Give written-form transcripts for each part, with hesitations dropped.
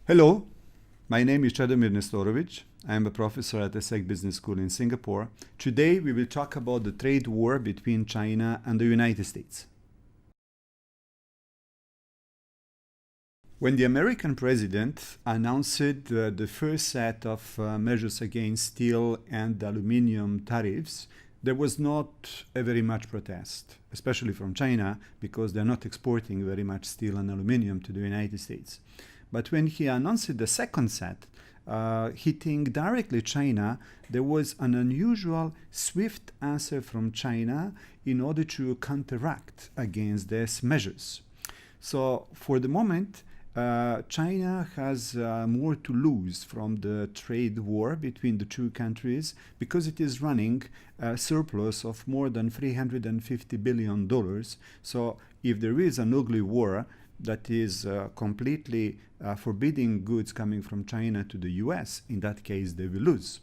Hello, my name is Chadomir Nestorovic. I am a professor at the SEC Business School in Singapore. Today we will talk about the trade war between China and the United States. When the American president announced the first set of measures against steel and aluminum tariffs, there was not a very much protest, especially from China, because they're not exporting very much steel and aluminum to the United States. But when he announced the second set, hitting directly China, there was an unusual, swift answer from China in order to counteract against these measures. So for the moment, China has more to lose from the trade war between the two countries because it is running a surplus of more than $350 billion. So if there is an ugly war that is completely forbidding goods coming from China to the US, in that case they will lose.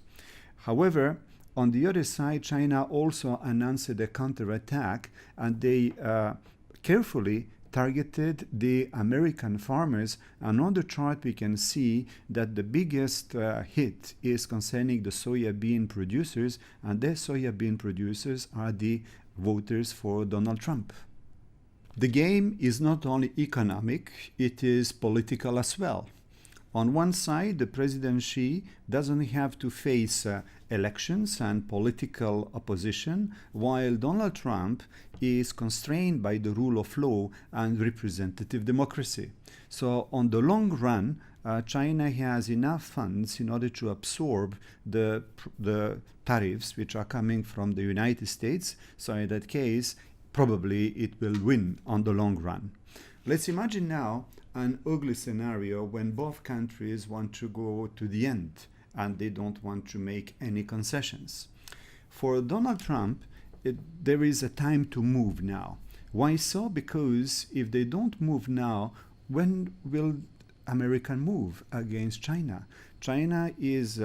However, on the other side, China also announced a counterattack, and they carefully targeted the American farmers. And on the chart we can see that the biggest hit is concerning the soybean producers, and the soybean producers are the voters for Donald Trump. The game is not only economic, it is political as well. On one side, the President Xi doesn't have to face elections and political opposition, while Donald Trump is constrained by the rule of law and representative democracy. So on the long run, China has enough funds in order to absorb the tariffs which are coming from the United States. So in that case, probably it will win on the long run. Let's imagine now an ugly scenario when both countries want to go to the end and they don't want to make any concessions. For Donald Trump, there is a time to move now. Why so? Because if they don't move now, when will America move against China? China is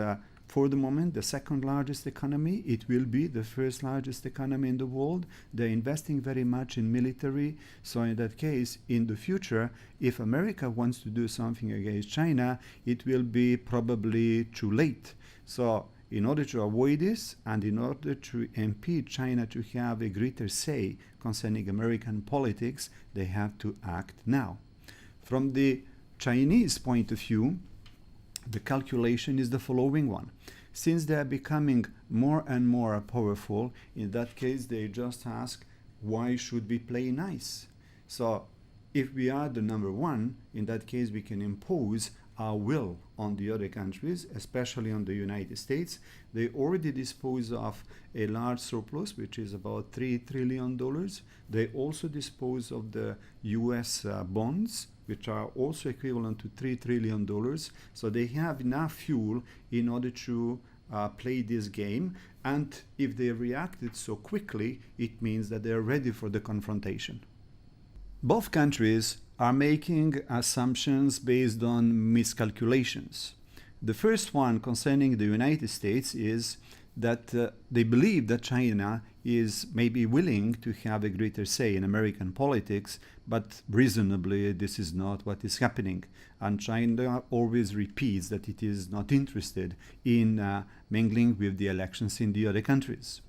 for the moment the second largest economy. It will be the first largest economy in the world. They're investing very much in military. So in that case, in the future, if America wants to do something against China, it will be probably too late. So in order to avoid this and in order to impede China to have a greater say concerning American politics, they have to act now. From the Chinese point of view, the calculation is the following one. Since they are becoming more and more powerful, in that case they just ask, why should we play nice? So if we are the number one, in that case we can impose our will on the other countries, especially on the United States. They already dispose of a large surplus, which is about $3 trillion. They also dispose of the US bonds, which are also equivalent to $3 trillion. So they have enough fuel in order to play this game. And if they reacted so quickly, it means that they are ready for the confrontation. Both countries are making assumptions based on miscalculations. The first one concerning the United States is that they believe that China is maybe willing to have a greater say in American politics, but reasonably this is not what is happening. And China always repeats that it is not interested in mingling with the elections in the other countries.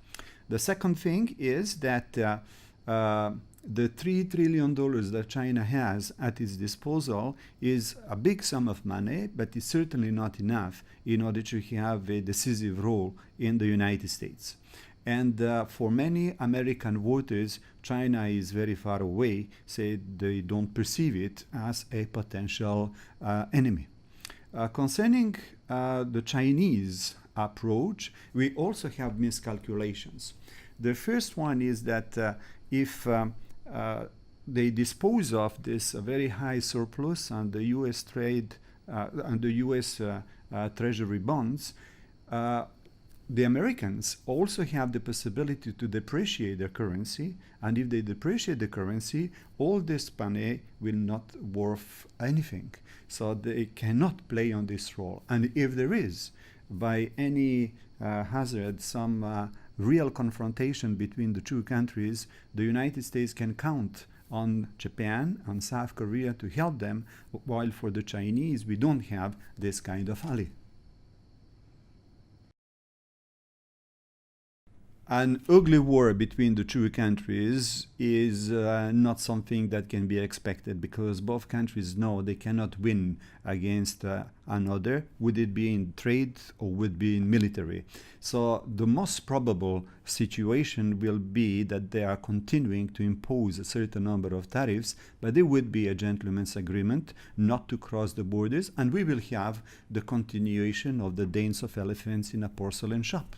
The second thing is that the $3 trillion that China has at its disposal is a big sum of money, but it's certainly not enough in order to have a decisive role in the United States. And for many American voters, China is very far away, so they don't perceive it as a potential enemy. Concerning the Chinese approach, we also have miscalculations. The first one is that if they dispose of this very high surplus on the U.S. trade and the U.S. Treasury bonds, the Americans also have the possibility to depreciate their currency, and if they depreciate the currency, all this money will not worth anything. So they cannot play on this role. And if there is, by any hazard, some real confrontation between the two countries, the United States can count on Japan and South Korea to help them, while for the Chinese we don't have this kind of ally. An ugly war between the two countries is not something that can be expected, because both countries know they cannot win against another, would it be in trade or would it be in military. So the most probable situation will be that they are continuing to impose a certain number of tariffs, but there would be a gentleman's agreement not to cross the borders, and we will have the continuation of the dance of elephants in a porcelain shop.